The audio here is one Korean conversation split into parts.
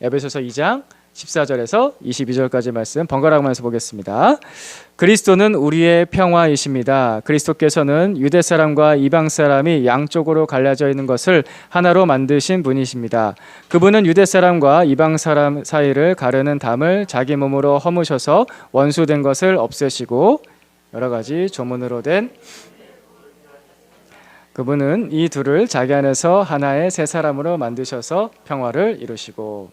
에베소서 2장 14절에서 22절까지 말씀 번갈아 가면서 보겠습니다. 그리스도는 우리의 평화이십니다. 그리스도께서는 유대 사람과 이방 사람이 양쪽으로 갈라져 있는 것을 하나로 만드신 분이십니다. 그분은 유대 사람과 이방 사람 사이를 가르는 담을 자기 몸으로 허무셔서 원수된 것을 없애시고, 여러 가지 조문으로 된 그분은 이 둘을 자기 안에서 하나의 새 사람으로 만드셔서 평화를 이루시고,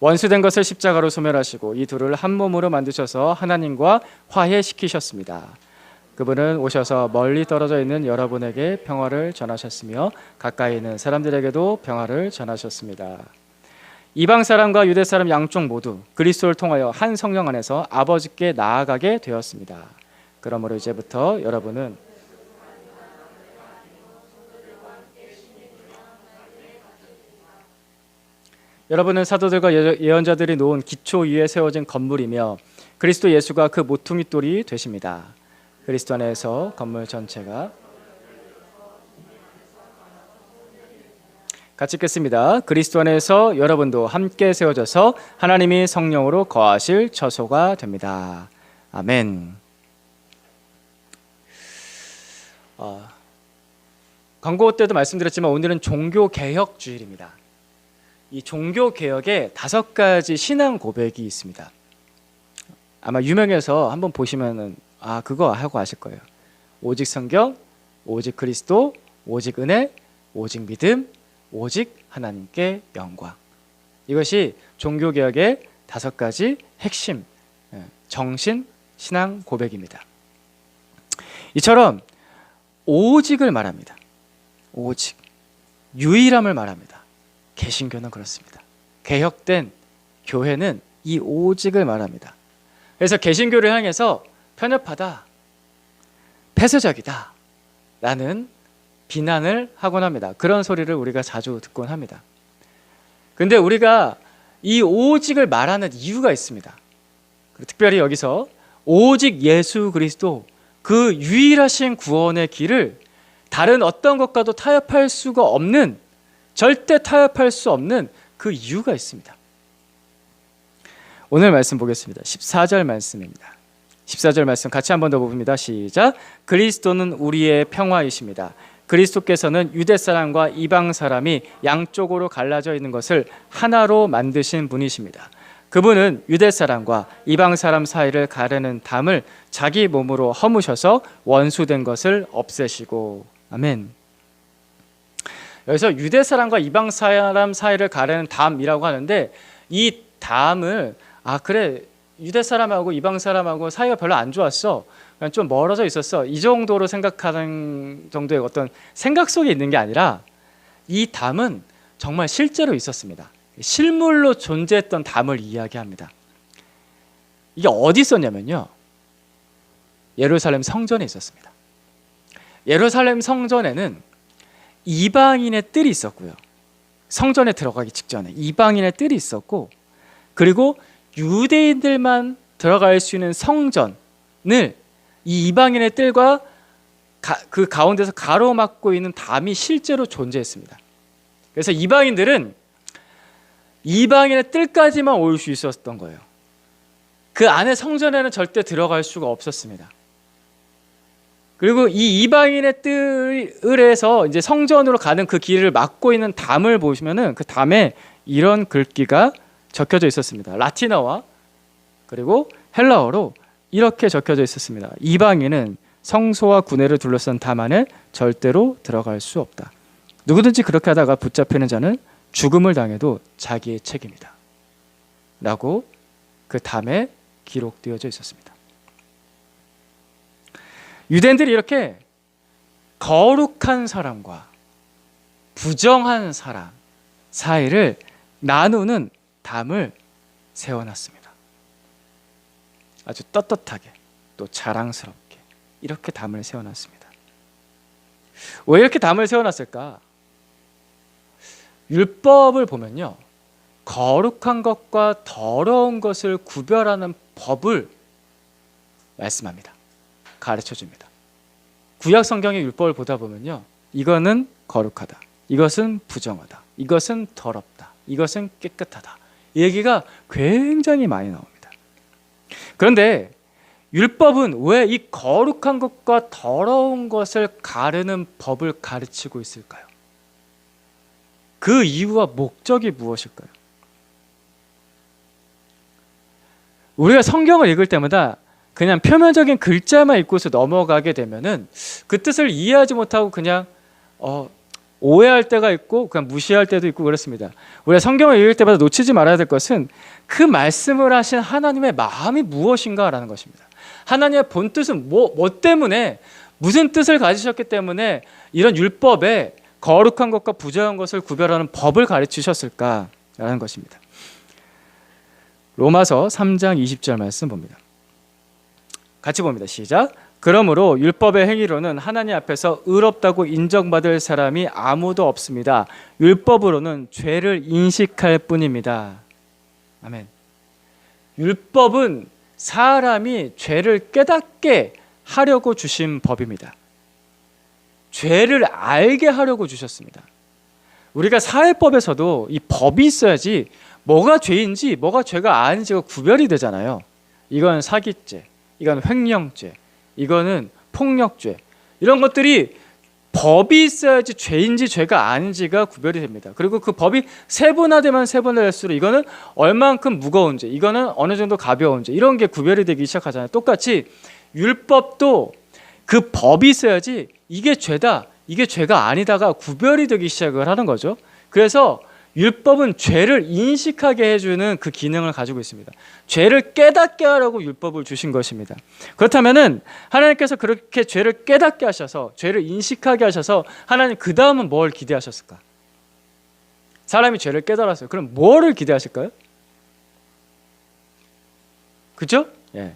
원수된 것을 십자가로 소멸하시고 이 둘을 한 몸으로 만드셔서 하나님과 화해시키셨습니다. 그분은 오셔서 멀리 떨어져 있는 여러분에게 평화를 전하셨으며 가까이 있는 사람들에게도 평화를 전하셨습니다. 이방 사람과 유대 사람 양쪽 모두 그리스도를 통하여 한 성령 안에서 아버지께 나아가게 되었습니다. 그러므로 이제부터 여러분은 사도들과 예언자들이 놓은 기초 위에 세워진 건물이며 그리스도 예수가 그 모퉁이 돌이 되십니다. 그리스도 안에서 건물 전체가 같이 읽겠습니다. 그리스도 안에서 여러분도 함께 세워져서 하나님이 성령으로 거하실 처소가 됩니다. 아멘. 광고 때도 말씀드렸지만 오늘은 종교개혁 주일입니다. 이 종교개혁에 5가지 신앙 고백이 있습니다. 아마 유명해서 한번 보시면은 그거 하고 아실 거예요. 오직 성경, 오직 그리스도, 오직 은혜, 오직 믿음, 오직 하나님께 영광. 이것이 종교개혁의 5가지 핵심 정신 신앙 고백입니다. 이처럼 오직을 말합니다. 오직 유일함을 말합니다. 개신교는 그렇습니다. 개혁된 교회는 이 오직을 말합니다. 그래서 개신교를 향해서 편협하다, 폐쇄적이다 라는 비난을 하곤 합니다. 그런 소리를 우리가 자주 듣곤 합니다. 근데 우리가 이 오직을 말하는 이유가 있습니다. 특별히 여기서 오직 예수 그리스도, 그 유일하신 구원의 길을 다른 어떤 것과도 타협할 수가 없는, 절대 타협할 수 없는 그 이유가 있습니다. 오늘 말씀 보겠습니다. 14절 말씀입니다. 14절 말씀 같이 한 번 더 봅니다. 시작. 그리스도는 우리의 평화이십니다. 그리스도께서는 유대 사람과 이방 사람이 양쪽으로 갈라져 있는 것을 하나로 만드신 분이십니다. 그분은 유대 사람과 이방 사람 사이를 가르는 담을 자기 몸으로 허무셔서 원수된 것을 없애시고. 아멘. 여기서 유대 사람과 이방 사람 사이를 가르는 담이라고 하는데, 이 담을 그래 유대 사람하고 이방 사람하고 사이가 별로 안 좋았어, 그냥 좀 멀어져 있었어, 이 정도로 생각하는 정도의 어떤 생각 속에 있는 게 아니라 이 담은 정말 실제로 있었습니다. 실물로 존재했던 담을 이야기합니다. 이게 어디 있었냐면요, 예루살렘 성전에 있었습니다. 예루살렘 성전에는 이방인의 뜰이 있었고요, 성전에 들어가기 직전에 이방인의 뜰이 있었고, 그리고 유대인들만 들어갈 수 있는 성전을 이 이방인의 뜰과 그 가운데서 가로막고 있는 담이 실제로 존재했습니다. 그래서 이방인들은 이방인의 뜰까지만 올 수 있었던 거예요. 그 안에 성전에는 절대 들어갈 수가 없었습니다. 그리고 이 이방인의 뜰에서 이제 성전으로 가는 그 길을 막고 있는 담을 보시면은 그 담에 이런 글귀가 적혀져 있었습니다. 라틴어와 그리고 헬라어로 이렇게 적혀져 있었습니다. 이방인은 성소와 구내를 둘러싼 담 안에 절대로 들어갈 수 없다. 누구든지 그렇게 하다가 붙잡히는 자는 죽음을 당해도 자기의 책임이다 라고 그 담에 기록되어져 있었습니다. 유대인들이 이렇게 거룩한 사람과 부정한 사람 사이를 나누는 담을 세워놨습니다. 아주 떳떳하게 또 자랑스럽게 이렇게 담을 세워놨습니다. 왜 이렇게 담을 세워놨을까? 율법을 보면요, 거룩한 것과 더러운 것을 구별하는 법을 말씀합니다. 가르쳐줍니다. 구약 성경의 율법을 보다 보면요, 이거는 거룩하다, 이것은 부정하다, 이것은 더럽다 이것은 깨끗하다. 이 얘기가 굉장히 많이 나옵니다. 그런데 율법은 왜 이 거룩한 것과 더러운 것을 가르는 법을 가르치고 있을까요? 그 이유와 목적이 무엇일까요? 우리가 성경을 읽을 때마다 그냥 표면적인 글자만 읽고서 넘어가게 되면은 그 뜻을 이해하지 못하고 그냥 오해할 때가 있고 그냥 무시할 때도 있고 그렇습니다. 우리가 성경을 읽을 때마다 놓치지 말아야 될 것은 그 말씀을 하신 하나님의 마음이 무엇인가라는 것입니다. 하나님의 본 뜻은 뭐 때문에 무슨 뜻을 가지셨기 때문에 이런 율법에 거룩한 것과 부정한 것을 구별하는 법을 가르치셨을까라는 것입니다. 로마서 3장 20절 말씀 봅니다. 같이 봅니다. 시작. 그러므로 율법의 행위로는 하나님 앞에서 의롭다고 인정받을 사람이 아무도 없습니다. 율법으로는 죄를 인식할 뿐입니다. 아멘. 율법은 사람이 죄를 깨닫게 하려고 주신 법입니다. 죄를 알게 하려고 주셨습니다. 우리가 사회법에서도 이 법이 있어야지 뭐가 죄인지 뭐가 죄가 아닌지가 구별이 되잖아요. 이건 사기죄, 이건 횡령죄, 이거는 폭력죄, 이런 것들이 법이 있어야지 죄인지 죄가 아닌지가 구별이 됩니다. 그리고 그 법이 세분화되면 세분화될수록 이거는 얼만큼 무거운 죄, 이거는 어느 정도 가벼운 죄, 이런 게 구별이 되기 시작하잖아요. 똑같이 율법도 그 법이 있어야지 이게 죄다, 이게 죄가 아니다가 구별이 되기 시작을 하는 거죠. 그래서 율법은 죄를 인식하게 해주는 그 기능을 가지고 있습니다. 죄를 깨닫게 하라고 율법을 주신 것입니다. 그렇다면은 하나님께서 그렇게 죄를 깨닫게 하셔서 죄를 인식하게 하셔서 하나님 그 다음은 뭘 기대하셨을까? 사람이 죄를 깨달았어요. 그럼 뭐를 기대하실까요? 그죠? 예.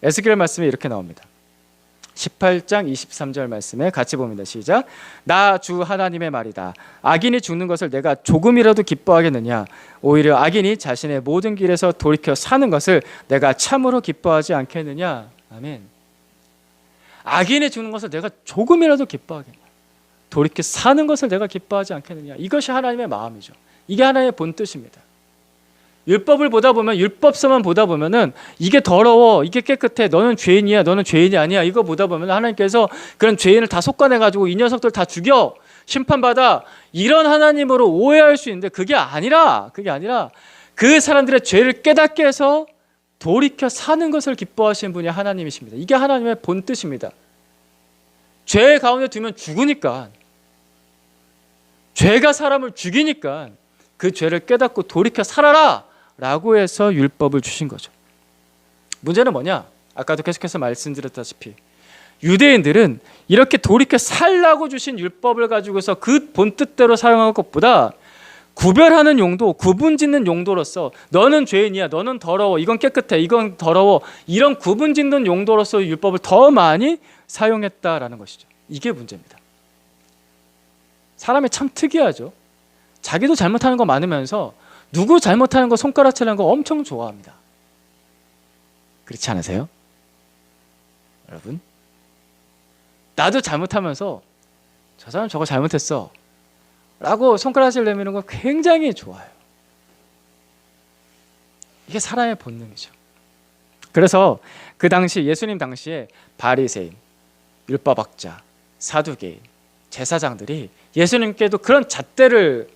에스겔 말씀에 이렇게 나옵니다. 18장 23절 말씀에 같이 봅니다. 시작. 나 주 하나님의 말이다. 악인이 죽는 것을 내가 조금이라도 기뻐하겠느냐? 오히려 악인이 자신의 모든 길에서 돌이켜 사는 것을 내가 참으로 기뻐하지 않겠느냐? 아멘. 악인이 죽는 것을 내가 조금이라도 기뻐하겠느냐? 돌이켜 사는 것을 내가 기뻐하지 않겠느냐? 이것이 하나님의 마음이죠. 이게 하나님의 본 뜻입니다. 율법을 보다 보면, 율법서만 보다 보면은 이게 더러워, 이게 깨끗해, 너는 죄인이야, 너는 죄인이 아니야, 이거 보다 보면 하나님께서 그런 죄인을 다 속아내가지고 이 녀석들 다 죽여, 심판받아, 이런 하나님으로 오해할 수 있는데 그게 아니라 그 사람들의 죄를 깨닫게 해서 돌이켜 사는 것을 기뻐하시는 분이 하나님이십니다. 이게 하나님의 본 뜻입니다. 죄 가운데 두면 죽으니까, 죄가 사람을 죽이니까 그 죄를 깨닫고 돌이켜 살아라 라고 해서 율법을 주신 거죠. 문제는 뭐냐? 아까도 계속해서 말씀드렸다시피 유대인들은 이렇게 돌이켜 살라고 주신 율법을 가지고서 그 본뜻대로 사용한 것보다 구별하는 용도, 구분짓는 용도로서 너는 죄인이야, 너는 더러워, 이건 깨끗해, 이건 더러워, 이런 구분짓는 용도로서 율법을 더 많이 사용했다라는 것이죠. 이게 문제입니다. 사람이 참 특이하죠. 자기도 잘못하는 거 많으면서 누구 잘못하는 거 손가락질하는 거 엄청 좋아합니다. 그렇지 않으세요? 여러분? 나도 잘못하면서 저 사람 저거 잘못했어 라고 손가락질 내미는 거 굉장히 좋아요. 이게 사람의 본능이죠. 그래서 그 당시 예수님 당시에 바리새인, 율법학자, 사두개인, 제사장들이 예수님께도 그런 잣대를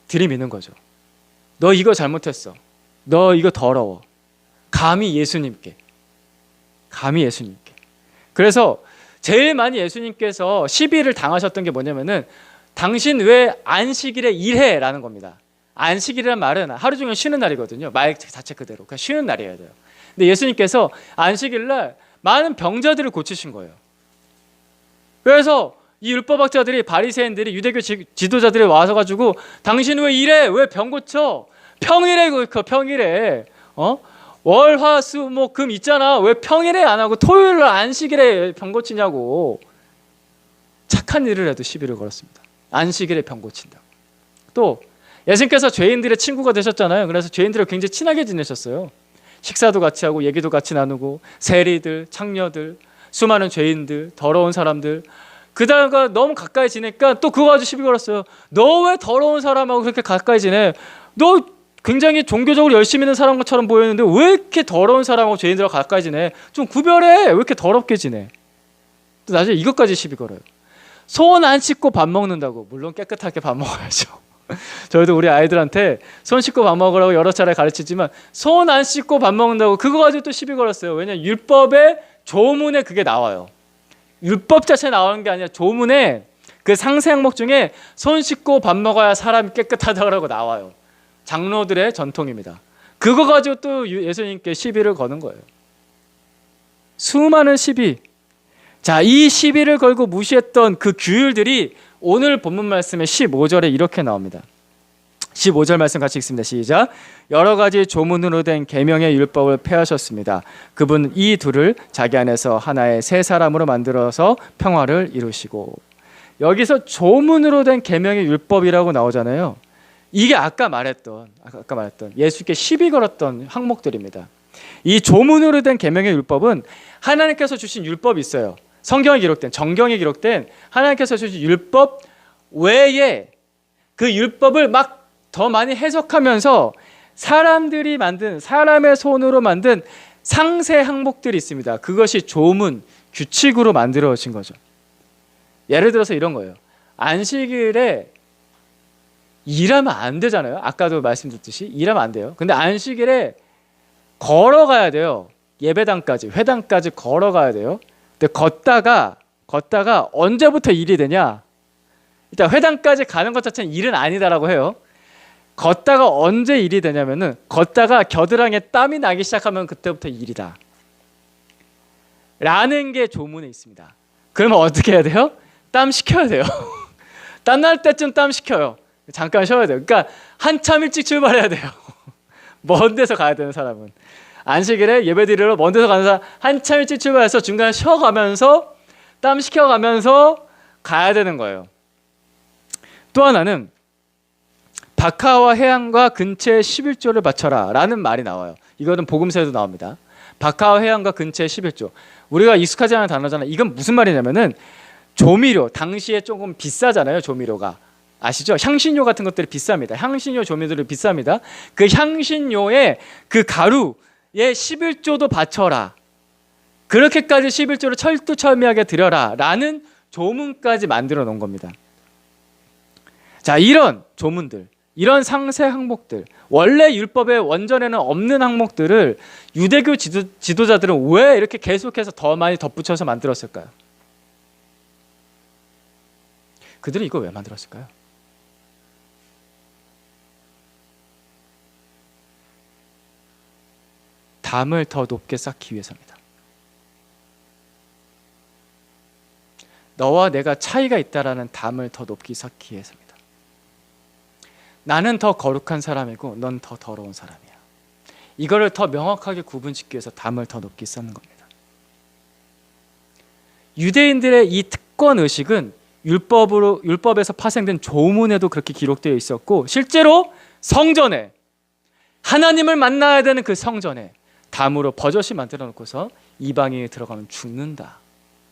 들이미는 거죠. 너 이거 잘못했어. 너 이거 더러워. 감히 예수님께. 그래서 제일 많이 예수님께서 시비를 당하셨던 게 뭐냐면은 당신 왜 안식일에 일해? 라는 겁니다. 안식일이란 말은 하루 종일 쉬는 날이거든요. 말 자체 그대로. 그냥 쉬는 날이어야 돼요. 근데 예수님께서 안식일 날 많은 병자들을 고치신 거예요. 그래서 이 율법학자들이, 바리새인들이, 유대교 지도자들이 와서 가지고 당신 왜 이래? 왜 병 고쳐? 평일에 평일에 월, 화, 수, 목, 금 있잖아. 왜 평일에 안 하고 토요일 날 안식일에 병 고치냐고. 착한 일을 해도 시비를 걸었습니다. 안식일에 병 고친다고. 또 예수님께서 죄인들의 친구가 되셨잖아요. 그래서 죄인들을 굉장히 친하게 지내셨어요. 식사도 같이 하고 얘기도 같이 나누고 세리들, 창녀들, 수많은 죄인들, 더러운 사람들, 그다가 너무 가까이 지내니까 또 그거 가지고 시비 걸었어요. 너 왜 더러운 사람하고 그렇게 가까이 지내? 너 굉장히 종교적으로 열심히 있는 사람 것처럼 보였는데 왜 이렇게 더러운 사람하고 죄인들하고 가까이 지내? 좀 구별해. 왜 이렇게 더럽게 지내? 또 나중에 이것까지 시비 걸어요. 손 안 씻고 밥 먹는다고. 물론 깨끗하게 밥 먹어야죠. 저희도 우리 아이들한테 손 씻고 밥 먹으라고 여러 차례 가르치지만 손 안 씻고 밥 먹는다고 그거 가지고 또 시비 걸었어요. 왜냐하면 율법의 조문에 그게 나와요. 율법 자체에 나오는 게 아니라 조문에 그 상세 항목 중에 손 씻고 밥 먹어야 사람이 깨끗하다고 나와요. 장로들의 전통입니다. 그거 가지고 또 예수님께 시비를 거는 거예요. 수많은 시비. 자, 이 시비를 걸고 무시했던 그 규율들이 오늘 본문 말씀의 15절에 이렇게 나옵니다. 15절 말씀 같이 읽습니다. 시작. 여러 가지 조문으로 된 계명의 율법을 폐하셨습니다. 그분 이 둘을 자기 안에서 하나의 새 사람으로 만들어서 평화를 이루시고. 여기서 조문으로 된 계명의 율법이라고 나오잖아요. 이게 아까 말했던 예수께 시비 걸었던 항목들입니다. 이 조문으로 된 계명의 율법은 하나님께서 주신 율법이 있어요. 성경에 기록된, 정경에 기록된 하나님께서 주신 율법 외에 그 율법을 막 더 많이 해석하면서 사람들이 만든, 사람의 손으로 만든 상세 항목들이 있습니다. 그것이 조문, 규칙으로 만들어진 거죠. 예를 들어서 이런 거예요. 안식일에 일하면 안 되잖아요. 아까도 말씀드렸듯이 일하면 안 돼요. 근데 안식일에 걸어가야 돼요. 예배당까지, 회당까지 걸어가야 돼요. 근데 걷다가 언제부터 일이 되냐? 일단 회당까지 가는 것 자체는 일은 아니다라고 해요. 걷다가 언제 일이 되냐면은 걷다가 겨드랑이에 땀이 나기 시작하면 그때부터 일이다 라는 게 조문에 있습니다. 그러면 어떻게 해야 돼요? 땀 식혀야 돼요. 땀 날 때쯤 땀 식혀요. 잠깐 쉬어야 돼요. 그러니까 한참 일찍 출발해야 돼요. 먼 데서 가야 되는 사람은. 안식일에 예배드리러 먼 데서 가는 사람 한참 일찍 출발해서 중간에 쉬어가면서 땀 식혀가면서 가야 되는 거예요. 또 하나는 박하와 해안과 근처에 11조를 바쳐라 라는 말이 나와요. 이거는 복음서에도 나옵니다. 박하와 해안과 근처에 11조. 우리가 익숙하지 않은 단어잖아요. 이건 무슨 말이냐면은 조미료, 당시에 조금 비싸잖아요. 조미료가. 아시죠? 향신료 같은 것들이 비쌉니다. 향신료 조미료들이 비쌉니다. 그 향신료에 그 가루에 11조도 바쳐라. 그렇게까지 11조를 철두철미하게 드려라 라는 조문까지 만들어 놓은 겁니다. 자, 이런 조문들, 이런 상세 항목들, 원래 율법의 원전에는 없는 항목들을 유대교 지도자들은 왜 이렇게 계속해서 더 많이 덧붙여서 만들었을까요? 그들은 이거 왜 만들었을까요? 담을 더 높게 쌓기 위해서입니다. 너와 내가 차이가 있다라는 담을 더 높게 쌓기 위해서입니다. 나는 더 거룩한 사람이고 넌 더 더러운 사람이야. 이거를 더 명확하게 구분짓기 위해서 담을 더 높게 쌓는 겁니다. 유대인들의 이 특권 의식은 율법에서 파생된 조문에도 그렇게 기록되어 있었고, 실제로 성전에, 하나님을 만나야 되는 그 성전에 담으로 버젓이 만들어 놓고서 이방인이 들어가면 죽는다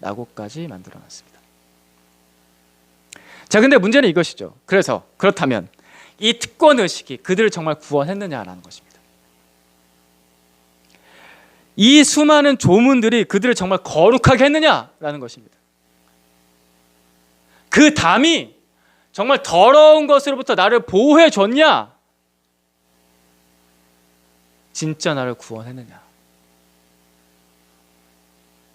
라고까지 만들어 놨습니다. 자, 근데 문제는 이것이죠. 그렇다면 이 특권 의식이 그들을 정말 구원했느냐라는 것입니다. 이 수많은 조문들이 그들을 정말 거룩하게 했느냐라는 것입니다. 그 담이 정말 더러운 것으로부터 나를 보호해 줬냐? 진짜 나를 구원했느냐?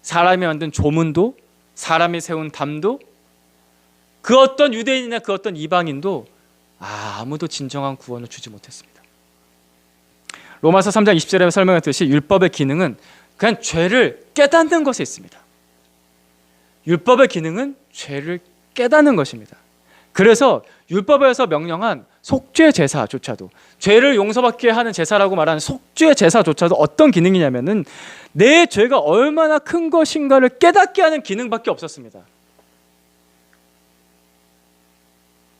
사람이 만든 조문도, 사람이 세운 담도, 그 어떤 유대인이나 그 어떤 이방인도 아무도 진정한 구원을 주지 못했습니다. 로마서 3장 20절에 설명했듯이 율법의 기능은 그냥 죄를 깨닫는 것에 있습니다. 율법의 기능은 죄를 깨닫는 것입니다. 그래서 율법에서 명령한 속죄 제사조차도, 죄를 용서받게 하는 제사라고 말하는 속죄 제사조차도 어떤 기능이냐면은 내 죄가 얼마나 큰 것인가를 깨닫게 하는 기능밖에 없었습니다.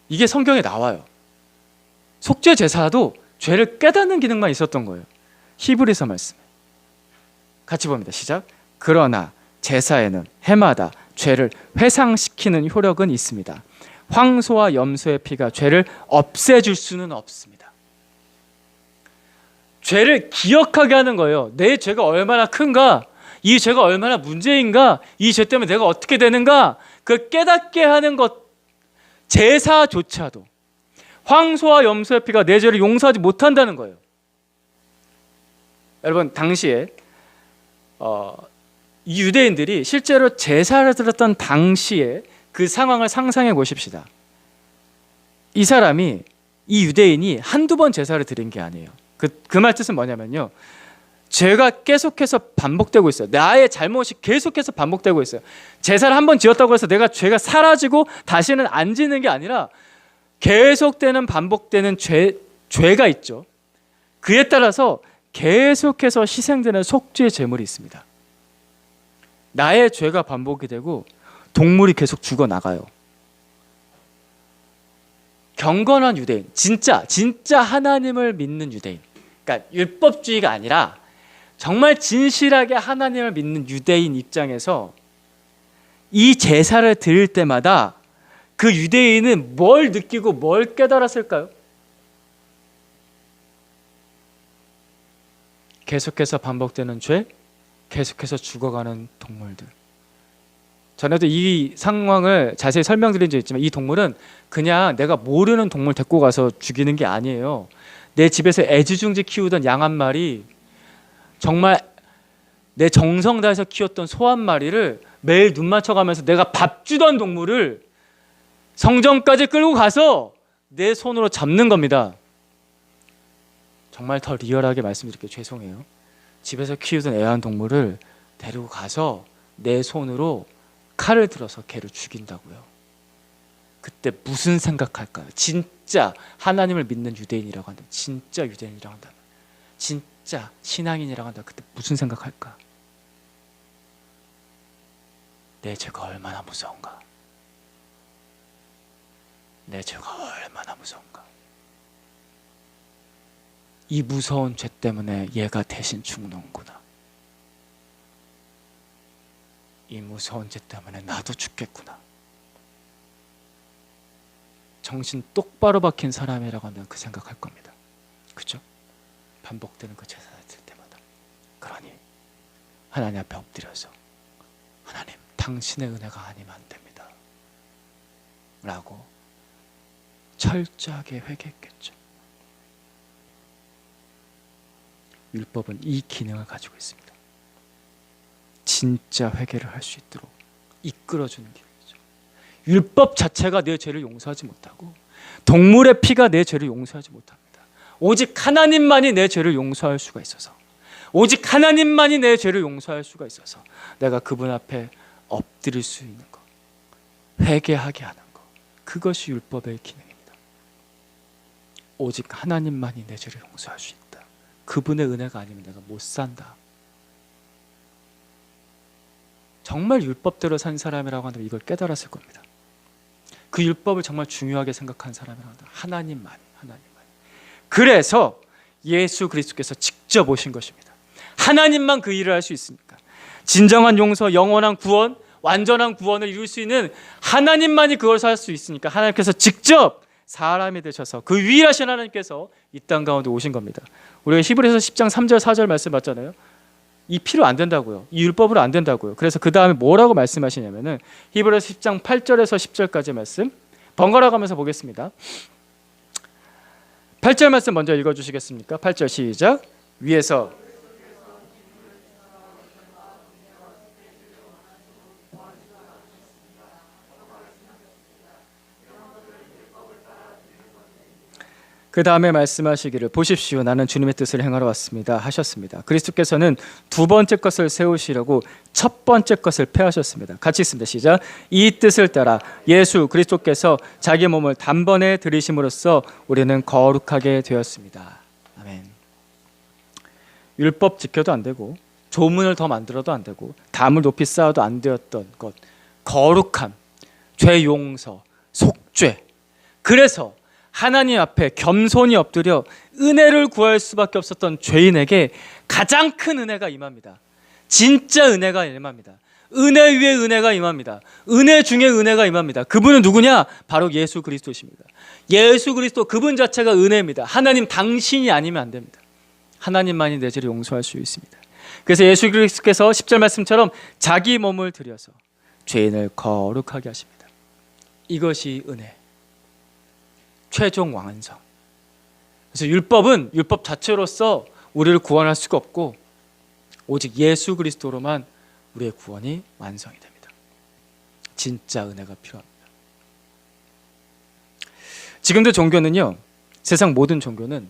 이게 성경에 나와요. 속죄 제사도 죄를 깨닫는 기능만 있었던 거예요. 히브리서 말씀 같이 봅니다. 시작. 그러나 제사에는 해마다 죄를 회상시키는 효력은 있습니다. 황소와 염소의 피가 죄를 없애줄 수는 없습니다. 죄를 기억하게 하는 거예요. 내 죄가 얼마나 큰가, 이 죄가 얼마나 문제인가, 이 죄 때문에 내가 어떻게 되는가, 그걸 깨닫게 하는 것, 제사조차도 황소와 염소의 피가 내 죄를 용서하지 못한다는 거예요. 여러분, 당시에 이 유대인들이 실제로 제사를 드렸던 당시에 그 상황을 상상해 보십시다. 이 사람이, 이 유대인이 한두 번 제사를 드린 게 아니에요. 그 말 뜻은 뭐냐면요, 죄가 계속해서 반복되고 있어요. 나의 잘못이 계속해서 반복되고 있어요. 제사를 한 번 지었다고 해서 내가 죄가 사라지고 다시는 안 지는 게 아니라 계속되는 반복되는 죄가 있죠. 그에 따라서 계속해서 희생되는 속죄의 제물이 있습니다. 나의 죄가 반복이 되고 동물이 계속 죽어나가요. 경건한 유대인, 진짜 하나님을 믿는 유대인, 그러니까 율법주의가 아니라 정말 진실하게 하나님을 믿는 유대인 입장에서 이 제사를 드릴 때마다 그 유대인은 뭘 느끼고 뭘 깨달았을까요? 계속해서 반복되는 죄, 계속해서 죽어가는 동물들. 전에도 이 상황을 자세히 설명드린 적이 있지만, 이 동물은 그냥 내가 모르는 동물 데리고 가서 죽이는 게 아니에요. 내 집에서 애지중지 키우던 양 한 마리, 정말 내 정성 다해서 키웠던 소 한 마리를 매일 눈 맞춰가면서 내가 밥 주던 동물을 성전까지 끌고 가서 내 손으로 잡는 겁니다. 정말 더 리얼하게 말씀드릴게요. 죄송해요. 집에서 키우던 애완동물을 데리고 가서 내 손으로 칼을 들어서 걔를 죽인다고요. 그때 무슨 생각할까요? 진짜 하나님을 믿는 유대인이라고 한다. 진짜 유대인이라고 한다. 진짜 신앙인이라고 한다. 그때 무슨 생각할까? 내 죄가 얼마나 무서운가? 내 죄가 얼마나 무서운가? 이 무서운 죄 때문에 얘가 대신 죽는구나. 이 무서운 죄 때문에 나도 죽겠구나. 정신 똑바로 박힌 사람이라고 하면 그 생각할 겁니다. 그죠? 반복되는 그 제사를 드릴 때마다. 그러니 하나님 앞에 엎드려서, 하나님, 당신의 은혜가 아니면 안 됩니다 라고 철저하게 회개했겠죠. 율법은 이 기능을 가지고 있습니다. 진짜 회개를 할 수 있도록 이끌어주는 기능이죠. 율법 자체가 내 죄를 용서하지 못하고, 동물의 피가 내 죄를 용서하지 못합니다. 오직 하나님만이 내 죄를 용서할 수가 있어서, 오직 하나님만이 내 죄를 용서할 수가 있어서 내가 그분 앞에 엎드릴 수 있는 것, 회개하게 하는 것, 그것이 율법의 기능입니다. 오직 하나님만이 내 죄를 용서할 수 있다. 그분의 은혜가 아니면 내가 못 산다. 정말 율법대로 산 사람이라고 한다면 이걸 깨달았을 겁니다. 그 율법을 정말 중요하게 생각한 사람이라고 한다면 하나님만이. 그래서 예수 그리스도께서 직접 오신 것입니다. 하나님만 그 일을 할 수 있으니까. 진정한 용서, 영원한 구원, 완전한 구원을 이룰 수 있는 하나님만이 그걸 할 수 있으니까 하나님께서 직접 사람이 되셔서, 그 유일하신 하나님께서 이 땅 가운데 오신 겁니다. 우리가 히브리서 10장 3절 4절 말씀 봤잖아요. 이 피로 안 된다고요. 이 율법으로 안 된다고요. 그래서 그 다음에 뭐라고 말씀하시냐면은 히브리서 10장 8절에서 10절까지 말씀 번갈아 가면서 보겠습니다. 8절 말씀 먼저 읽어주시겠습니까? 8절 시작. 위에서 그 다음에 말씀하시기를, 보십시오, 나는 주님의 뜻을 행하러 왔습니다 하셨습니다. 그리스도께서는 두 번째 것을 세우시려고 첫 번째 것을 폐하셨습니다. 같이 읽습니다. 시작. 이 뜻을 따라 예수 그리스도께서 자기 몸을 단번에 들이심으로써 우리는 거룩하게 되었습니다. 아멘. 율법 지켜도 안 되고, 조문을 더 만들어도 안 되고, 담을 높이 쌓아도 안 되었던 것, 거룩함, 죄 용서, 속죄. 그래서 하나님 앞에 겸손히 엎드려 은혜를 구할 수밖에 없었던 죄인에게 가장 큰 은혜가 임합니다. 진짜 은혜가 임합니다. 은혜 위에 은혜가 임합니다. 은혜 중에 은혜가 임합니다. 그분은 누구냐? 바로 예수 그리스도십니다. 예수 그리스도, 그분 자체가 은혜입니다. 하나님 당신이 아니면 안 됩니다. 하나님만이 내 죄를 용서할 수 있습니다. 그래서 예수 그리스도께서 10절 말씀처럼 자기 몸을 들여서 죄인을 거룩하게 하십니다. 이것이 은혜, 최종 완성. 그래서 율법은 율법 자체로서 우리를 구원할 수가 없고 오직 예수 그리스도로만 우리의 구원이 완성이 됩니다. 진짜 은혜가 필요합니다. 지금도 종교는요, 세상 모든 종교는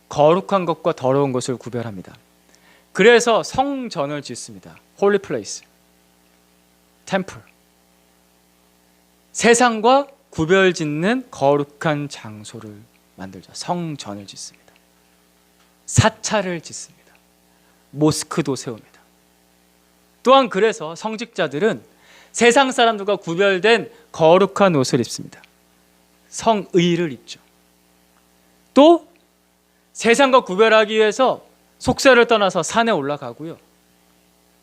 거룩한 것과 더러운 것을 구별합니다. 그래서 성전을 짓습니다. 홀리 플레이스, 템플. 세상과 구별짓는 거룩한 장소를 만들죠. 성전을 짓습니다. 사찰을 짓습니다. 모스크도 세웁니다. 또한 그래서 성직자들은 세상 사람들과 구별된 거룩한 옷을 입습니다. 성의를 입죠. 또 세상과 구별하기 위해서 속세를 떠나서 산에 올라가고요,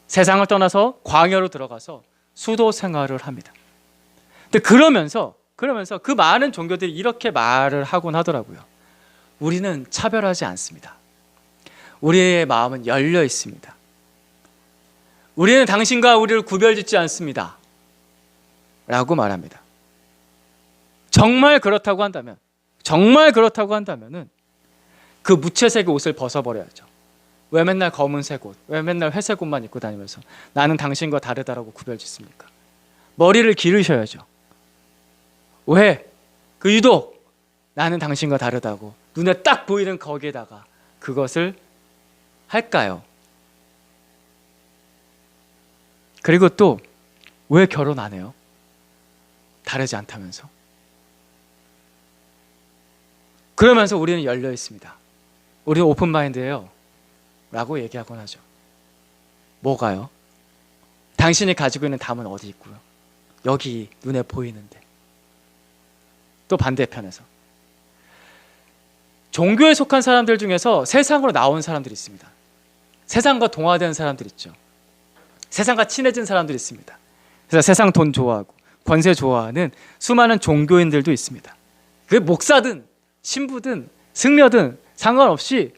세상을 떠나서 광야로 들어가서 수도 생활을 합니다. 근데 그러면서 그 많은 종교들이 이렇게 말을 하곤 하더라고요. 우리는 차별하지 않습니다. 우리의 마음은 열려 있습니다. 우리는 당신과 우리를 구별짓지 않습니다 라고 말합니다. 정말 그렇다고 한다면은 그 무채색의 옷을 벗어버려야죠. 왜 맨날 검은색 옷, 왜 맨날 회색 옷만 입고 다니면서 나는 당신과 다르다라고 구별짓습니까? 머리를 기르셔야죠. 왜? 그 유독 나는 당신과 다르다고 눈에 딱 보이는 거기에다가 그것을 할까요? 그리고 또 왜 결혼 안 해요? 다르지 않다면서. 그러면서 우리는 열려 있습니다. 우리는 오픈 마인드예요 라고 얘기하곤 하죠. 뭐가요? 당신이 가지고 있는 담은 어디 있고요? 여기 눈에 보이는데. 또 반대편에서 종교에 속한 사람들 중에서 세상으로 나온 사람들이 있습니다. 세상과 동화된 사람들 있죠. 세상과 친해진 사람들이 있습니다. 그래서 세상 돈 좋아하고 권세 좋아하는 수많은 종교인들도 있습니다. 그게 목사든 신부든 승려든 상관없이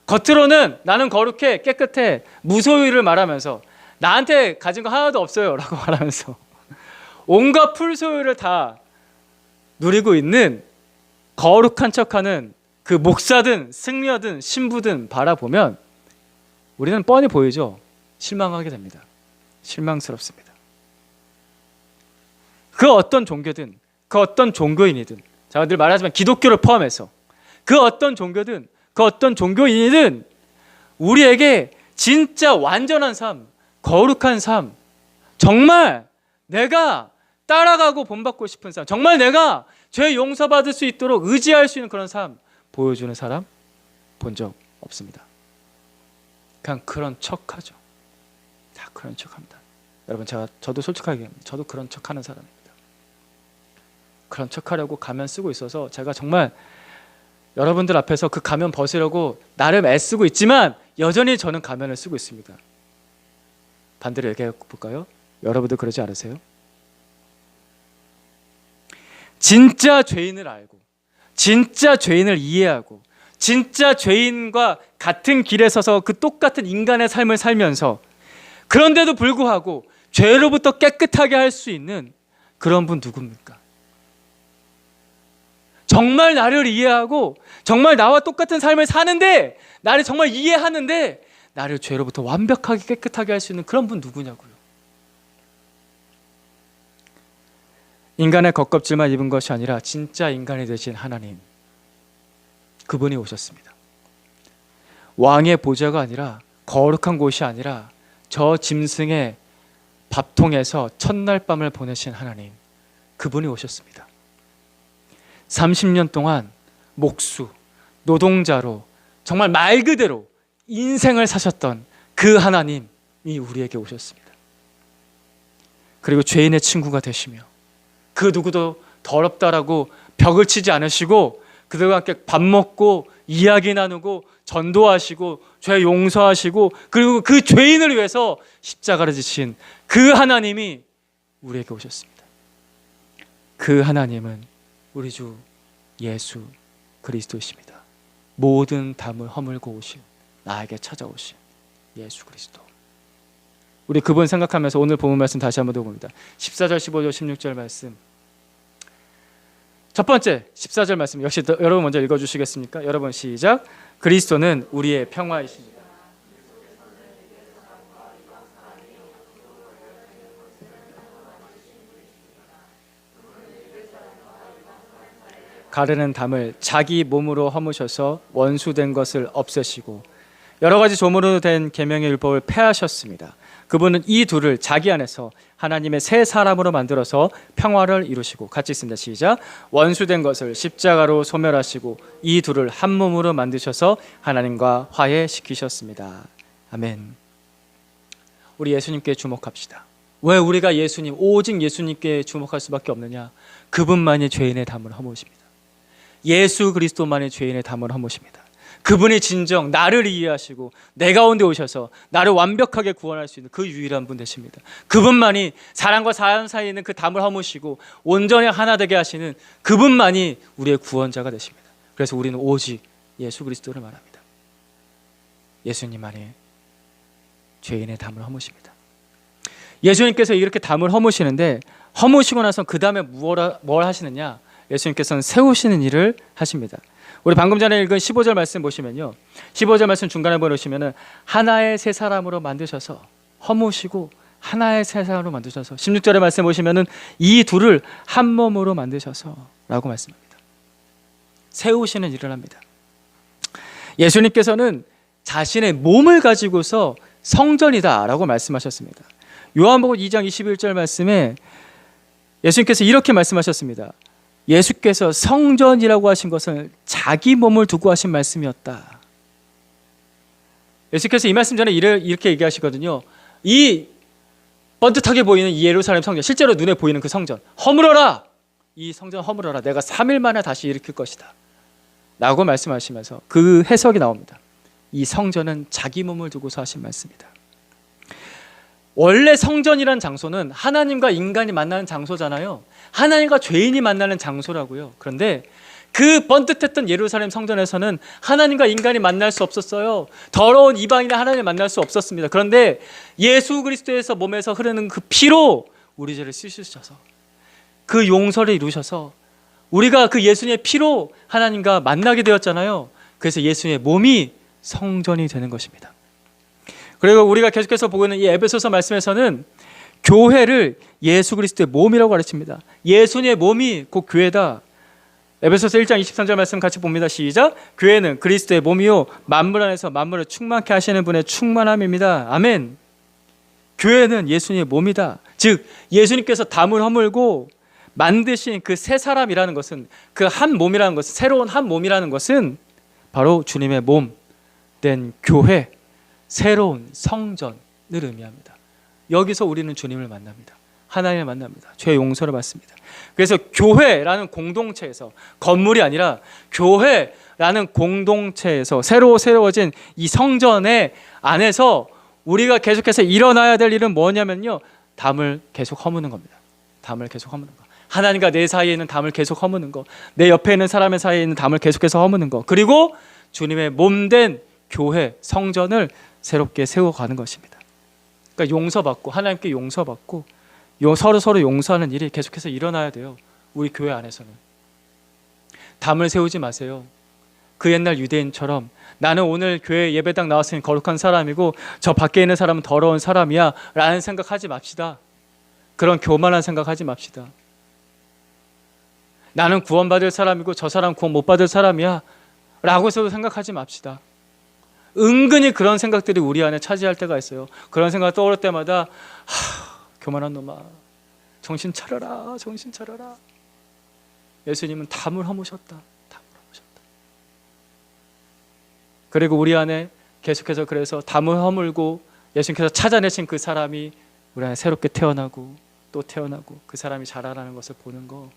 겉으로는 나는 거룩해, 깨끗해, 무소유를 말하면서 나한테 가진 거 하나도 없어요 라고 말하면서 온갖 풀소유를 다 누리고 있는 거룩한 척하는 그 목사든 승려든 신부든 바라보면 우리는 뻔히 보이죠. 실망하게 됩니다. 실망스럽습니다. 그 어떤 종교든, 그 어떤 종교인이든, 제가 늘 말하지만 기독교를 포함해서 그 어떤 종교든, 그 어떤 종교인이든 우리에게 진짜 완전한 삶, 거룩한 삶, 정말 내가 따라가고 본받고 싶은 삶, 정말 내가 죄 용서받을 수 있도록 의지할 수 있는 그런 삶 보여주는 사람 본 적 없습니다. 그냥 그런 척하죠. 다 그런 척합니다. 여러분, 저도 솔직하게 얘기합니다. 저도 그런 척하는 사람입니다. 그런 척하려고 가면 쓰고 있어서 제가 정말 여러분들 앞에서 그 가면 벗으려고 나름 애쓰고 있지만 여전히 저는 가면을 쓰고 있습니다. 반대로 얘기해 볼까요? 여러분도 그러지 않으세요? 진짜 죄인을 알고, 진짜 죄인을 이해하고, 진짜 죄인과 같은 길에 서서 그 똑같은 인간의 삶을 살면서 그런데도 불구하고 죄로부터 깨끗하게 할 수 있는 그런 분 누굽니까? 정말 나를 이해하고 정말 나와 똑같은 삶을 사는데 나를 정말 이해하는데 나를 죄로부터 완벽하게 깨끗하게 할 수 있는 그런 분 누구냐고요. 인간의 겉껍질만 입은 것이 아니라 진짜 인간이 되신 하나님, 그분이 오셨습니다. 왕의 보좌가 아니라, 거룩한 곳이 아니라 저 짐승의 밥통에서 첫날 밤을 보내신 하나님, 그분이 오셨습니다. 30년 동안 목수, 노동자로 정말 말 그대로 인생을 사셨던 그 하나님이 우리에게 오셨습니다. 그리고 죄인의 친구가 되시며 그 누구도 더럽다라고 벽을 치지 않으시고 그들과 함께 밥 먹고 이야기 나누고 전도하시고 죄 용서하시고 그리고 그 죄인을 위해서 십자가를 지신 그 하나님이 우리에게 오셨습니다. 그 하나님은 우리 주 예수 그리스도이십니다. 모든 담을 허물고 오신 나에게 찾아오신 예수 그리스도. 우리 그분 생각하면서 오늘 본문 말씀 다시 한번 읽어봅니다. 14절, 15절, 16절 말씀. 첫 번째 14절 말씀 역시 여러분 먼저 읽어주시겠습니까? 여러분 시작. 그리스도는 우리의 평화이십니다. 가르는 담을 자기 몸으로 허무셔서 원수된 것을 없애시고 여러 가지 조문으로 된 계명의 율법을 폐하셨습니다. 그분은 이 둘을 자기 안에서 하나님의 새 사람으로 만들어서 평화를 이루시고, 같이 있습니다. 시작. 원수된 것을 십자가로 소멸하시고 이 둘을 한 몸으로 만드셔서 하나님과 화해시키셨습니다. 아멘. 우리 예수님께 주목합시다. 왜 우리가 예수님, 오직 예수님께 주목할 수밖에 없느냐? 그분만이 죄인의 담을 허무십니다. 예수 그리스도만이 죄인의 담을 허무십니다. 그분이 진정 나를 이해하시고 내 가운데 오셔서 나를 완벽하게 구원할 수 있는 그 유일한 분 되십니다. 그분만이 사람과 사람 사이에 있는 그 담을 허무시고 온전히 하나 되게 하시는 그분만이 우리의 구원자가 되십니다. 그래서 우리는 오직 예수 그리스도를 말합니다. 예수님만이 죄인의 담을 허무십니다. 예수님께서 이렇게 담을 허무시는데, 허무시고 나서 그 다음에 뭘 하시느냐? 예수님께서는 세우시는 일을 하십니다. 우리 방금 전에 읽은 15절 말씀 보시면요, 15절 말씀 중간에 보시면은 하나의 새 사람으로 만드셔서 허무시고 하나의 새 사람으로 만드셔서, 16절의 말씀 보시면은 이 둘을 한 몸으로 만드셔서 라고 말씀합니다. 세우시는 일을 합니다. 예수님께서는 자신의 몸을 가지고서 성전이다 라고 말씀하셨습니다. 요한복음 2장 21절 말씀에 예수님께서 이렇게 말씀하셨습니다. 예수께서 성전이라고 하신 것은 자기 몸을 두고 하신 말씀이었다. 예수께서 이 말씀 전에 이렇게 얘기하시거든요. 이 번듯하게 보이는 이 예루살렘 성전, 실제로 눈에 보이는 그 성전, 허물어라! 이 성전 허물어라. 내가 3일 만에 다시 일으킬 것이다 라고 말씀하시면서 그 해석이 나옵니다. 이 성전은 자기 몸을 두고서 하신 말씀이다. 원래 성전이란 장소는 하나님과 인간이 만나는 장소잖아요. 하나님과 죄인이 만나는 장소라고요. 그런데 그 번듯했던 예루살렘 성전에서는 하나님과 인간이 만날 수 없었어요. 더러운 이방인이 하나님을 만날 수 없었습니다. 그런데 예수 그리스도에서 몸에서 흐르는 그 피로 우리 죄를 씻으셔서 그 용서를 이루셔서 우리가 그 예수님의 피로 하나님과 만나게 되었잖아요. 그래서 예수님의 몸이 성전이 되는 것입니다. 그리고 우리가 계속해서 보고 있는 이 에베소서 말씀에서는 교회를 예수 그리스도의 몸이라고 가르칩니다. 예수님의 몸이 곧 교회다. 에베소서 1장 23절 말씀 같이 봅니다. 시작. 교회는 그리스도의 몸이요 만물 안에서 만물을 충만케 하시는 분의 충만함입니다. 아멘. 교회는 예수님의 몸이다. 즉 예수님께서 담을 허물고 만드신 그 새 사람이라는 것은, 그 한 몸이라는 것은, 새로운 한 몸이라는 것은 바로 주님의 몸 된 교회, 새로운 성전을 의미합니다. 여기서 우리는 주님을 만납니다. 하나님을 만납니다. 죄 용서를 받습니다. 그래서 교회라는 공동체에서, 건물이 아니라 교회라는 공동체에서 새로워진 이 성전의 안에서 우리가 계속해서 일어나야 될 일은 뭐냐면요, 담을 계속 허무는 겁니다. 담을 계속 허무는 거. 하나님과 내 사이에 있는 담을 계속 허무는 거, 내 옆에 있는 사람의 사이에 있는 담을 계속해서 허무는 거, 그리고 주님의 몸된 교회, 성전을 새롭게 세워가는 것입니다. 그러니까 용서받고, 하나님께 용서받고 서로 용서하는 일이 계속해서 일어나야 돼요. 우리 교회 안에서는. 담을 세우지 마세요. 그 옛날 유대인처럼 나는 오늘 교회 예배당 나왔으니 거룩한 사람이고 저 밖에 있는 사람은 더러운 사람이야 라는 생각하지 맙시다. 그런 교만한 생각하지 맙시다. 나는 구원받을 사람이고 저 사람 구원 못 받을 사람이야 라고 해서도 생각하지 맙시다. 은근히 그런 생각들이 우리 안에 차지할 때가 있어요. 그런 생각 떠오를 때마다 교만한 놈아, 정신 차려라, 정신 차려라. 예수님은 담을 허무셨다. 담을 허무셨다. 그리고 우리 안에 계속해서 그래서 담을 허물고 예수님께서 찾아내신 그 사람이 우리 안에 새롭게 태어나고 또 태어나고 그 사람이 자라나는 것을 보는 거,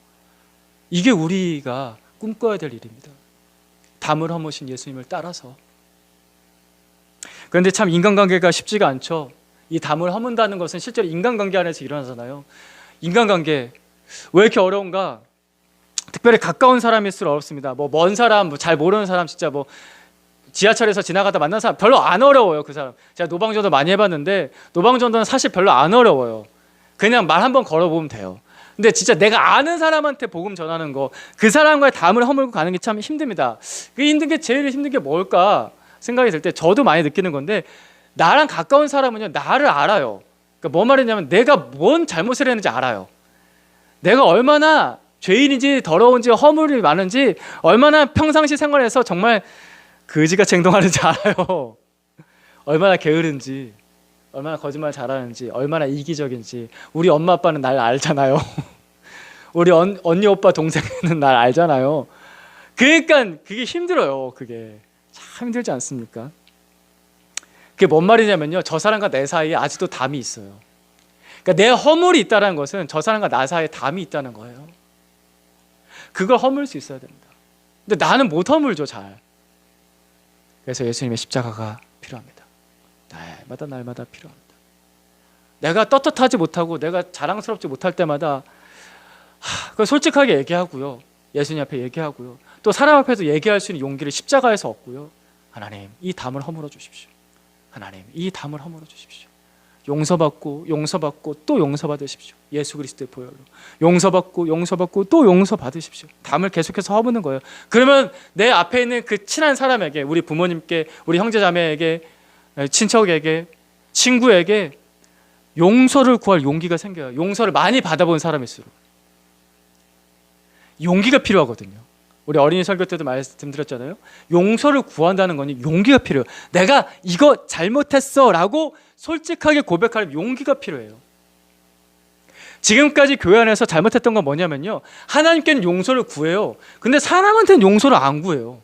이게 우리가 꿈꿔야 될 일입니다. 담을 허무신 예수님을 따라서. 그런데 참 인간관계가 쉽지가 않죠. 이 담을 허문다는 것은 실제로 인간관계 안에서 일어나잖아요. 인간관계 왜 이렇게 어려운가? 특별히 가까운 사람일수록 어렵습니다. 먼 사람, 잘 모르는 사람, 진짜 지하철에서 지나가다 만난 사람 별로 안 어려워요. 그 사람. 제가 노방전도 많이 해봤는데 노방전도는 사실 별로 안 어려워요. 그냥 말 한번 걸어보면 돼요. 근데 진짜 내가 아는 사람한테 복음 전하는 거, 그 사람과의 담을 허물고 가는 게 참 힘듭니다. 그 힘든 게 제일 힘든 게 뭘까 생각이 들 때 저도 많이 느끼는 건데, 나랑 가까운 사람은요 나를 알아요. 그러니까 뭔 말이냐면 내가 뭔 잘못을 했는지 알아요. 내가 얼마나 죄인인지 더러운지 허물이 많은지, 얼마나 평상시 생활에서 정말 그지같이 행동하는지 알아요. 얼마나 게으른지, 얼마나 거짓말 잘하는지, 얼마나 이기적인지. 우리 엄마 아빠는 날 알잖아요. 우리 언니 오빠 동생은 날 알잖아요. 그러니까 그게 힘들어요. 그게 참 힘들지 않습니까? 그게 뭔 말이냐면요, 저 사람과 내 사이에 아직도 담이 있어요. 그러니까 내 허물이 있다는 것은 저 사람과 나 사이에 담이 있다는 거예요. 그걸 허물 수 있어야 됩니다. 근데 나는 못 허물죠, 잘. 그래서 예수님의 십자가가 필요합니다. 날마다 필요합니다. 내가 떳떳하지 못하고 내가 자랑스럽지 못할 때마다 그걸 솔직하게 얘기하고요, 예수님 앞에 얘기하고요, 또 사람 앞에서 얘기할 수 있는 용기를 십자가에서 얻고요. 하나님, 이 담을 허물어 주십시오. 하나님, 이 담을 허물어 주십시오. 용서받고 또 용서받으십시오. 예수 그리스도의 보혈로 용서받고 또 용서받으십시오. 담을 계속해서 허무는 거예요. 그러면 내 앞에 있는 그 친한 사람에게, 우리 부모님께, 우리 형제자매에게, 친척에게, 친구에게 용서를 구할 용기가 생겨요. 용서를 많이 받아본 사람일수록 용기가 필요하거든요. 우리 어린이 설교 때도 말씀드렸잖아요. 용서를 구한다는 건 용기가 필요해요. 내가 이거 잘못했어 라고 솔직하게 고백할 용기가 필요해요. 지금까지 교회 안에서 잘못했던 건 뭐냐면요, 하나님께는 용서를 구해요. 근데 사람한테는 용서를 안 구해요.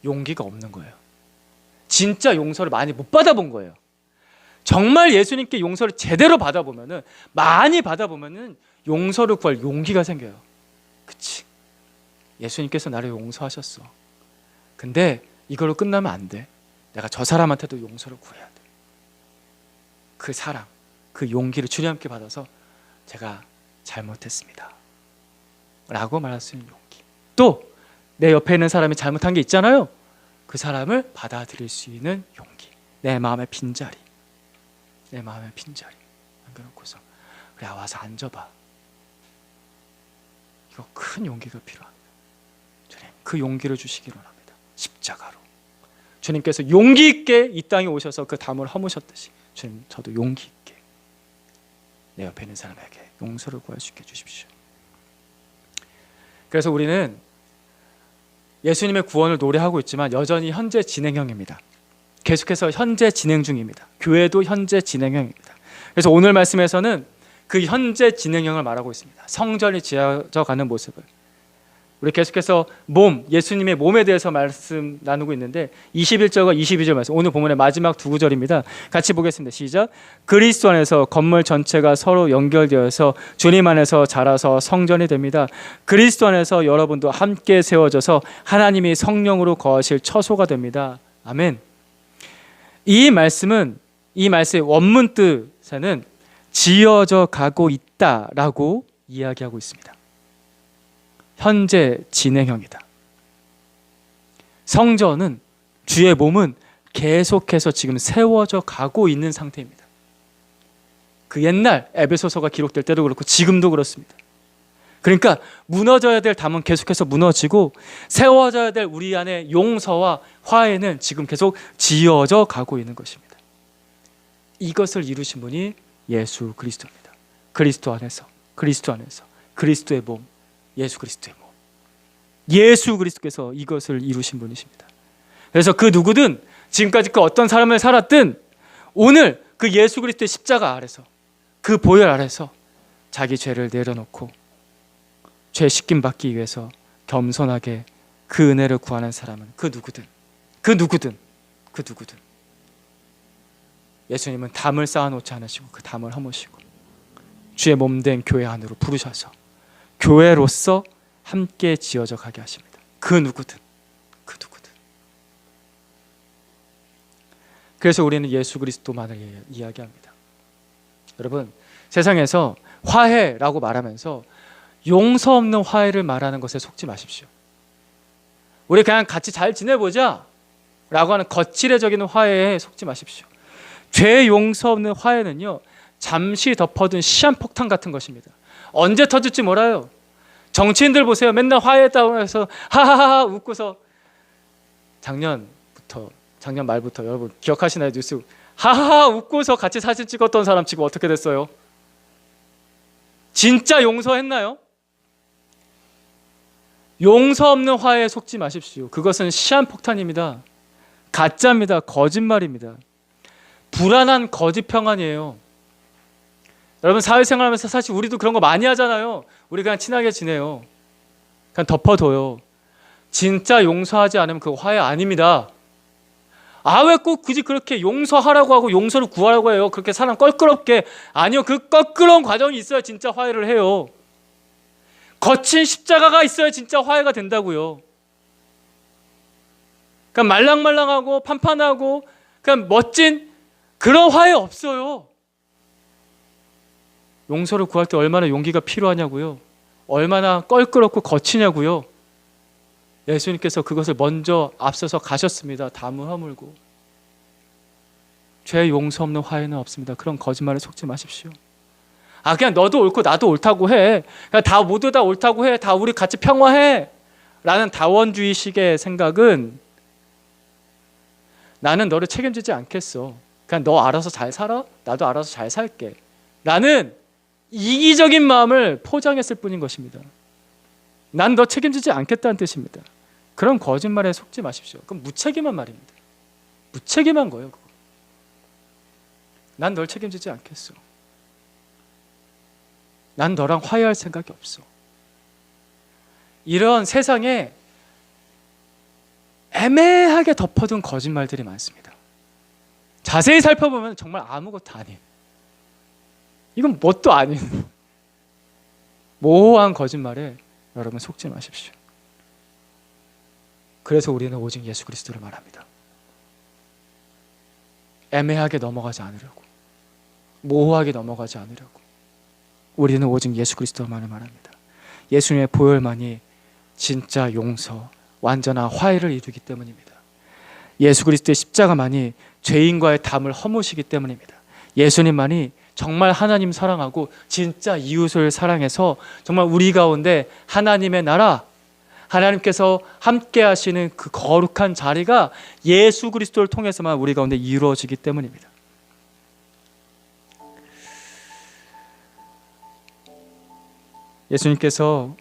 용기가 없는 거예요. 진짜 용서를 많이 못 받아본 거예요. 정말 예수님께 용서를 제대로 받아보면은, 많이 받아보면은 용서를 구할 용기가 생겨요. 그치? 예수님께서 나를 용서하셨어. 근데 이걸로 끝나면 안 돼. 내가 저 사람한테도 용서를 구해야 돼. 그 사랑, 그 용기를 주님께 받아서 제가 잘못했습니다 라고 말할 수 있는 용기. 또 내 옆에 있는 사람이 잘못한 게 있잖아요. 그 사람을 받아들일 수 있는 용기. 내 마음의 빈자리 남겨놓고서, 그래 와서 앉아봐. 이거 큰 용기가 필요합니다. 주님, 그 용기를 주시기를 원합니다. 십자가로 주님께서 용기 있게 이 땅에 오셔서 그 담을 허무셨듯이, 주님, 저도 용기 있게 내 옆에 있는 사람에게 용서를 구할 수 있게 해주십시오. 그래서 우리는 예수님의 구원을 노래하고 있지만 여전히 현재 진행형입니다. 계속해서 현재 진행 중입니다. 교회도 현재 진행형입니다. 그래서 오늘 말씀에서는 그 현재 진행형을 말하고 있습니다. 성전이 지어져 가는 모습을. 우리 계속해서 예수님의 몸에 대해서 말씀 나누고 있는데 21절과 22절 말씀, 오늘 본문의 마지막 두 구절입니다. 같이 보겠습니다. 시작. 그리스도 안에서 건물 전체가 서로 연결되어서 주님 안에서 자라서 성전이 됩니다. 그리스도 안에서 여러분도 함께 세워져서 하나님이 성령으로 거하실 처소가 됩니다. 아멘. 이 말씀의 원문 뜻에는 지어져 가고 있다라고 이야기하고 있습니다. 현재 진행형이다. 성전은, 주의 몸은 계속해서 지금 세워져 가고 있는 상태입니다. 그 옛날 에베소서가 기록될 때도 그렇고 지금도 그렇습니다. 그러니까 무너져야 될 담은 계속해서 무너지고, 세워져야 될 우리 안에 용서와 화해는 지금 계속 지어져 가고 있는 것입니다. 이것을 이루신 분이 예수 그리스도입니다. 그리스도 안에서 그리스도의 몸, 예수 그리스도의 몸. 예수 그리스도께서 이것을 이루신 분이십니다. 그래서 그 누구든, 지금까지 그 어떤 삶을 살았든, 오늘 그 예수 그리스도의 십자가 아래서, 그 보혈 아래서 자기 죄를 내려놓고 죄 씻김 받기 위해서 겸손하게 그 은혜를 구하는 사람은 그 누구든 예수님은 담을 쌓아놓지 않으시고 그 담을 허무시고 주의 몸된 교회 안으로 부르셔서 교회로서 함께 지어져 가게 하십니다. 그 누구든. 그래서 우리는 예수 그리스도만을 이야기합니다. 여러분, 세상에서 화해라고 말하면서 용서 없는 화해를 말하는 것에 속지 마십시오. 우리 그냥 같이 잘 지내보자, 라고 하는 거칠해적인 화해에 속지 마십시오. 죄 용서 없는 화해는요, 잠시 덮어둔 시한폭탄 같은 것입니다. 언제 터질지 몰라요. 정치인들 보세요. 맨날 화해했다고 해서 하하하 웃고서 작년 말부터 여러분 기억하시나요? 뉴스 하하하 웃고서 같이 사진 찍었던 사람 지금 어떻게 됐어요? 진짜 용서했나요? 용서 없는 화해에 속지 마십시오. 그것은 시한폭탄입니다. 가짜입니다. 거짓말입니다. 불안한 거짓 평안이에요. 여러분 사회생활하면서 사실 우리도 그런 거 많이 하잖아요. 우리 그냥 친하게 지내요. 그냥 덮어둬요. 진짜 용서하지 않으면 그거 화해 아닙니다. 아, 왜 꼭 굳이 그렇게 용서하라고 하고 용서를 구하라고 해요? 그렇게 사람 껄끄럽게. 아니요, 그 껄끄러운 과정이 있어야 진짜 화해를 해요. 거친 십자가가 있어야 진짜 화해가 된다고요. 그냥 말랑말랑하고 판판하고 그냥 멋진 그런 화해 없어요. 용서를 구할 때 얼마나 용기가 필요하냐고요. 얼마나 껄끄럽고 거치냐고요. 예수님께서 그것을 먼저 앞서서 가셨습니다. 담을 허물고. 죄 용서 없는 화해는 없습니다. 그런 거짓말에 속지 마십시오. 아, 그냥 너도 옳고 나도 옳다고 해. 그냥 다 모두 다 옳다고 해. 다 우리 같이 평화해. 라는 다원주의식의 생각은 나는 너를 책임지지 않겠어. 그냥 너 알아서 잘 살아. 나도 알아서 잘 살게. 라는 이기적인 마음을 포장했을 뿐인 것입니다. 난 너 책임지지 않겠다는 뜻입니다. 그런 거짓말에 속지 마십시오. 그건 무책임한 말입니다. 무책임한 거예요. 그거. 난 널 책임지지 않겠어. 난 너랑 화해할 생각이 없어. 이런 세상에 애매하게 덮어둔 거짓말들이 많습니다. 자세히 살펴보면 정말 아무것도 아닌, 이건 뭣도 아닌 모호한 거짓말에 여러분 속지 마십시오. 그래서 우리는 오직 예수 그리스도를 말합니다. 애매하게 넘어가지 않으려고, 모호하게 넘어가지 않으려고 우리는 오직 예수 그리스도만을 말합니다. 예수님의 보혈만이 진짜 용서, 완전한 화해를 이루기 때문입니다. 예수 그리스도의 십자가만이 죄인과의 담을 허무시기 때문입니다. 예수님만이 정말 하나님 사랑하고 진짜 이웃을 사랑해서 정말 우리 가운데 하나님의 나라, 하나님께서 함께 하시는 그 거룩한 자리가 예수 그리스도를 통해서만 우리 가운데 이루어지기 때문입니다. 예수님께서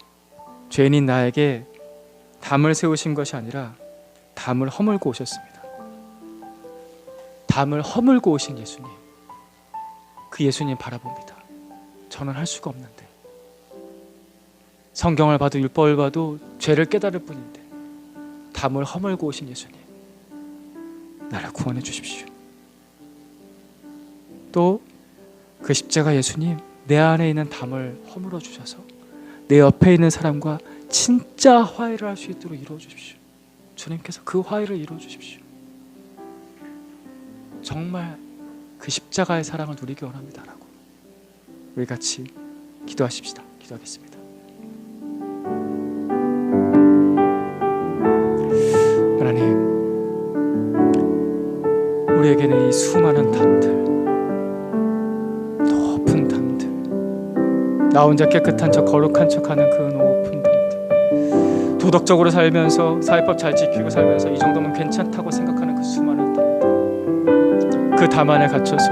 죄인인 나에게 담을 세우신 것이 아니라 담을 허물고 오셨습니다. 담을 허물고 오신 예수님, 그 예수님 바라봅니다. 저는 할 수가 없는데, 성경을 봐도 율법을 봐도 죄를 깨달을 뿐인데 담을 허물고 오신 예수님, 나를 구원해 주십시오. 또 그 십자가 예수님, 내 안에 있는 담을 허물어 주셔서 내 옆에 있는 사람과 진짜 화해를 할 수 있도록 이루어 주십시오. 주님께서 그 화해를 이루어 주십시오. 정말 그 십자가의 사랑을 누리기 원합니다라고 우리 같이 기도하십시다. 기도하겠습니다. 하나님, 우리에게는 이 수많은 담들, 높은 담들, 나 혼자 깨끗한 척 거룩한 척하는 그 높은 담들, 도덕적으로 살면서 사회법 잘 지키고 살면서 이 정도면 괜찮다고 생각하는 그 수많은 담들, 그 담 안에 갇혀서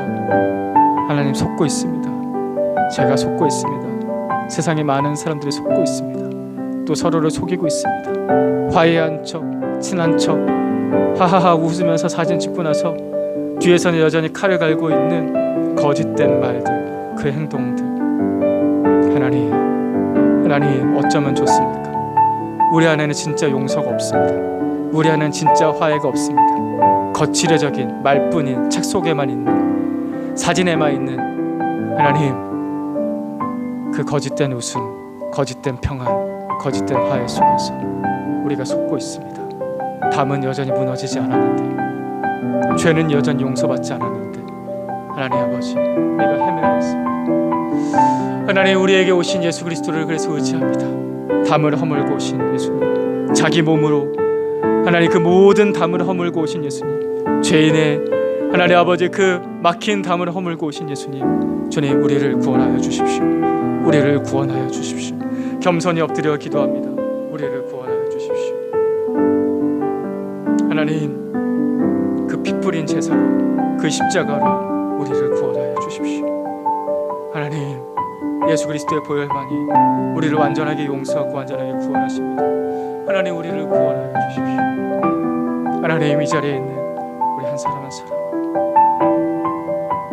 하나님 속고 있습니다. 제가 속고 있습니다. 세상에 많은 사람들이 속고 있습니다. 또 서로를 속이고 있습니다. 화해한 척, 친한 척, 하하하 웃으면서 사진 찍고 나서 뒤에서는 여전히 칼을 갈고 있는 거짓된 말들, 그 행동들. 하나님 어쩌면 좋습니까? 우리 안에는 진짜 용서가 없습니다. 우리 안에는 진짜 화해가 없습니다. 거칠해적인 말뿐인 책 속에만 있는, 사진에만 있는 하나님, 그 거짓된 웃음, 거짓된 평안, 거짓된 화해 속에서 우리가 속고 있습니다. 담은 여전히 무너지지 않았는데, 죄는 여전히 용서받지 않았는데, 하나님 아버지, 우리가 헤매고 있습니다. 하나님, 우리에게 오신 예수 그리스도를 그래서 의지합니다. 담을 허물고 오신 예수님, 자기 몸으로 하나님 그 모든 담을 허물고 오신 예수님, 죄인의 하나님 아버지 그 막힌 담을 허물고 오신 예수님, 주님 우리를 구원하여 주십시오. 우리를 구원하여 주십시오. 겸손히 엎드려 기도합니다. 우리를 구원하여 주십시오. 하나님 그 피 뿌린 제사로 그 십자가로 우리를 구원하여 주십시오. 하나님 예수 그리스도의 보혈만이 우리를 완전하게 용서하고 완전하게 구원하십니다. 하나님 우리를 구원하여 주십시오. 하나님 이 자리에 있는 우리 한 사람 한 사람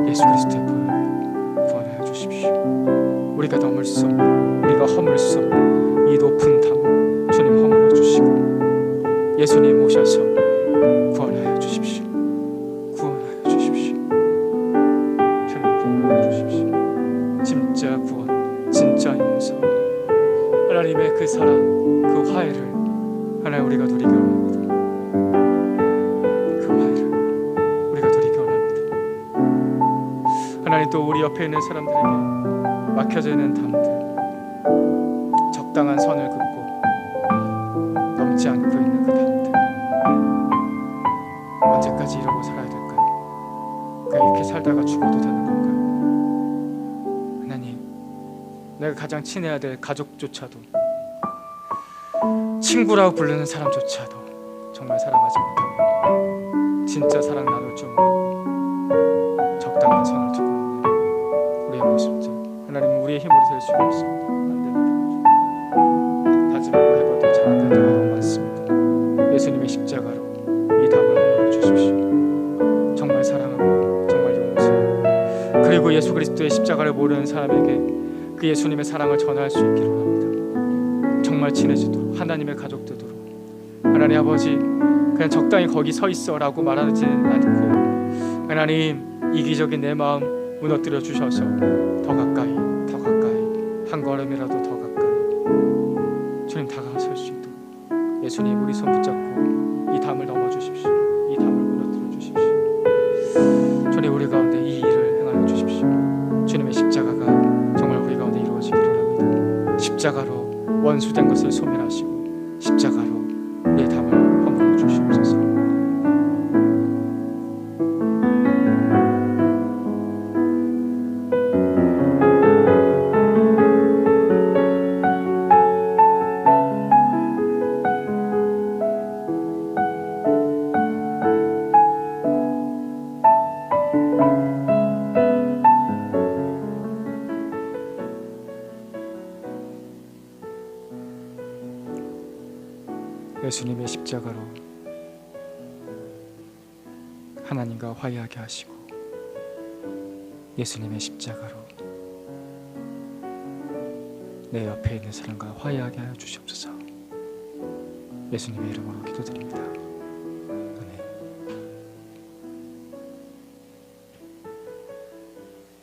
예수 그리스도의 보혈로 구원하여 주십시오. 우리가 넘을 수 없는, 우리가 허물 수 없는 이 높은 담 주님 허물어 주시고 예수님 오셔서 구원하여 주십시오. 구원하여 주십시오. 주님 구원하여 주십시오. 진짜 구원, 진짜 용서, 하나님의 그 사랑, 그 화해를 하나님 우리가 누리기 원합니다. 그 화해를 우리가 누리기 원합니다. 하나님 또 우리 옆에 있는 사람들에게 막혀져 있는 담들, 적당한 선을 긋고 넘지 않고 있는 그 담들, 언제까지 이러고 살아야 될까요? 그냥 이렇게 살다가 죽어도 되는 건가요? 하나님, 내가 가장 친해야 될 가족조차도, 친구라고 부르는 사람조차도 정말 사랑하지 못하고 진짜 사랑 나눌 줄 모르고 적당한 선을 두고 있는 우리의 모습들, 하나님 우리의 힘으로 될 수가 없습니다. 안 됩니다. 다짐하고 해봐도 잘 안 될 때가 너무 많습니다. 예수님의 십자가로 이 담을 허물어 주십시오. 정말 사랑하고 정말 용서하고, 그리고 예수 그리스도의 십자가를 모르는 사람에게 그 예수님의 사랑을 전할 수 있기를 원합니다. 정말 친해지도록, 하나님의 가족 되도록. 하나님 아버지, 그냥 적당히 거기 서 있어라고 말하지는 않고 하나님 이기적인 내 마음 무너뜨려 주셔서 더 가까이, 더 가까이, 한 걸음이라도 더 가까이 주님 다가설 수 있도록 예수님 우리 손 붙잡고 이 담을 넘어 주십시오. 이 담을 무너뜨려 주십시오. 주님 우리 가운데 이 일을 행하여 주십시오. 주님의 십자가가 정말 우리 가운데 이루어지기를 합니다. 십자가로 원수된 것을 소멸하시고 십자가로 우리의 담을 허물어 주시옵소서. 예수님의 십자가로 하나님과 화해하게 하시고 예수님의 십자가로 내 옆에 있는 사람과 화해하게 하여 주시옵소서. 예수님의 이름으로 기도드립니다.